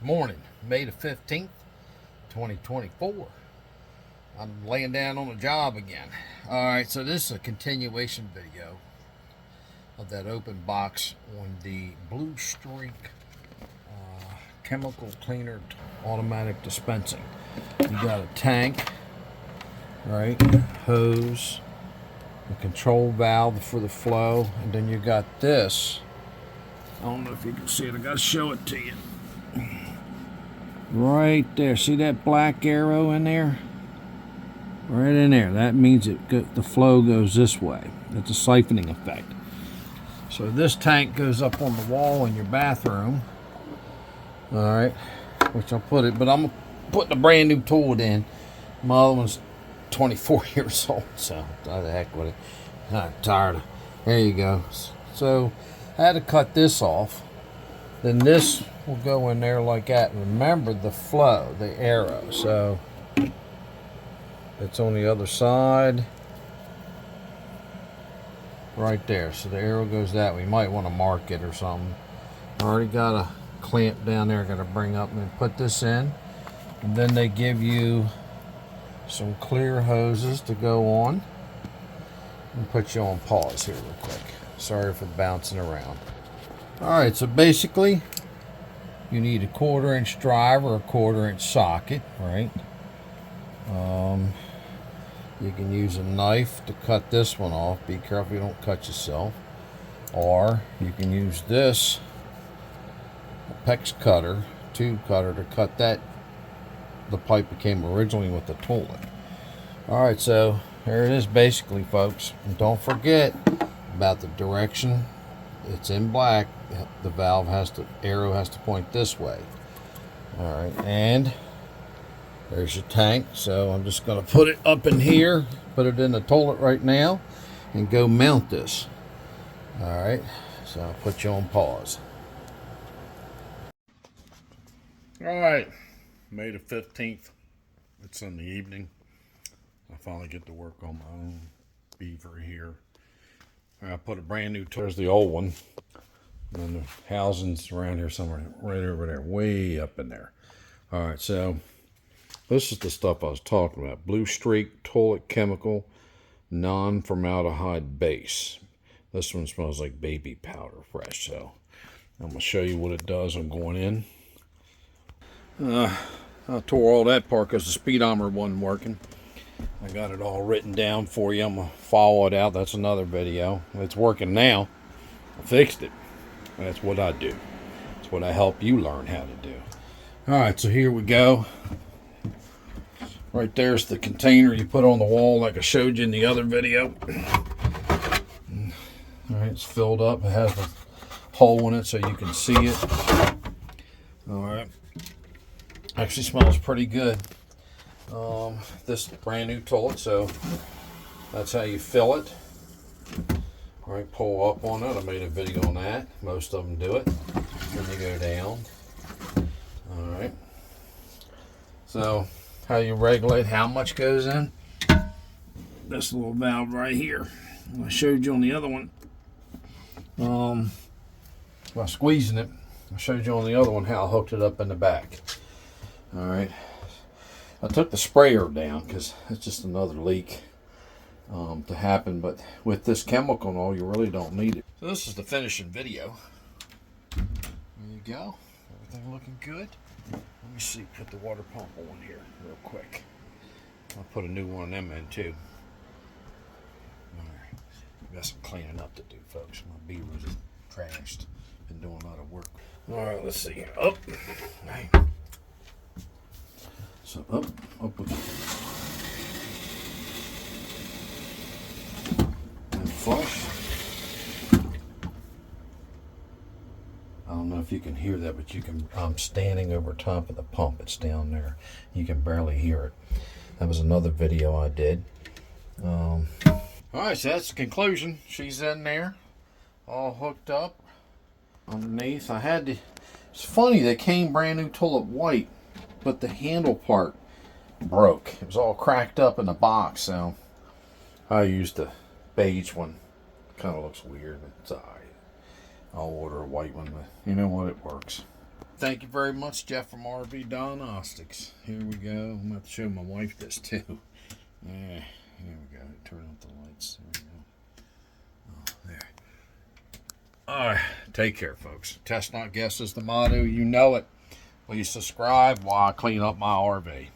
Morning, May the 15th, 2024. I'm laying down on the job again. Alright, so this is a continuation video of that open box on the Blue Streak chemical cleaner automatic dispensing. You got a tank, right? Hose, the control valve for the flow, and then you got this. I don't know if you can see it, I gotta show it to you. Right there, see that black arrow in there? Right in there. That means the flow goes this way. It's a siphoning effect. So this tank goes up on the wall in your bathroom. All right, which I'll put it, but I'm putting a brand new tool in. My other one's 24 years old, so how the heck with it. I'm tired of. There you go. So I had to cut this off. Then this will go in there like that. Remember the flow, the arrow. So it's on the other side. Right there. So the arrow goes that way. You might want to mark it or something. I already got a clamp down there. I got to bring up and put this in. And then they give you some clear hoses to go on. And put you on pause here real quick. Sorry for bouncing around. Alright, so basically you need a 1/4 inch drive or a 1/4 inch socket, right? You can use a knife to cut this one off. Be careful you don't cut yourself. Or you can use this PEX cutter, tube cutter, to cut the pipe that came originally with the toilet. Alright, so there it is basically, folks. And don't forget about the direction. It's in black. The arrow has to point this way. Alright, and there's your tank. So I'm just going to put it up in here, put it in the toilet right now, and go mount this. Alright, so I'll put you on pause. Alright, May the 15th. It's in the evening. I finally get to work on my own beaver here. I put a brand new tool. There's the old one. And then the housings around here somewhere, right over there, way up in there. Alright, so this is the stuff I was talking about. Blue Streak Toilet Chemical Non-Formaldehyde Base. This one smells like baby powder fresh, so I'm going to show you what it does. I'm going in. I tore all that apart because the speedometer wasn't working. I got it all written down for you. I'm going to follow it out. That's another video. It's working now. I fixed it. That's what I do. That's what I help you learn how to do. Alright, so here we go. Right there's the container you put on the wall like I showed you in the other video. Alright, it's filled up. It has a hole in it so you can see it. Alright. Actually smells pretty good. This is a brand new toilet, so that's how you fill it. Alright, pull up on it. I made a video on that. Most of them do it. Then you go down. Alright. So, how you regulate how much goes in? This little valve right here. I showed you on the other one. By squeezing it, I showed you on the other one how I hooked it up in the back. Alright. I took the sprayer down because it's just another leak to happen, but with this chemical and all, you really don't need it. So this is the finishing video. There you go. Everything looking good. Let me see, put the water pump on here real quick. I'll put a new one of them in too. Alright. Got some cleaning up to do, folks. My beavers are trashed. Been doing a lot of work. Alright, let's see here. Up. Right. So up with it. And flush. I don't know if you can hear that, but I'm standing over top of the pump. It's down there. You can barely hear it. That was another video I did. Alright, so that's the conclusion. She's in there, all hooked up underneath. It's funny, they came brand new toilet white, but the handle part broke. It was all cracked up in the box, so I used a beige one. Kind of looks weird, but it's alright. I'll order a white one, but you know what, it works. Thank you very much, Jeff from RV Diagnostics. Here we go. I'm going to have to show my wife this too. Yeah, here we go. Turn off the lights. There we go. Oh, there. All right. Take care, folks. Test not guess is the motto. You know it. Please subscribe while I clean up my RV.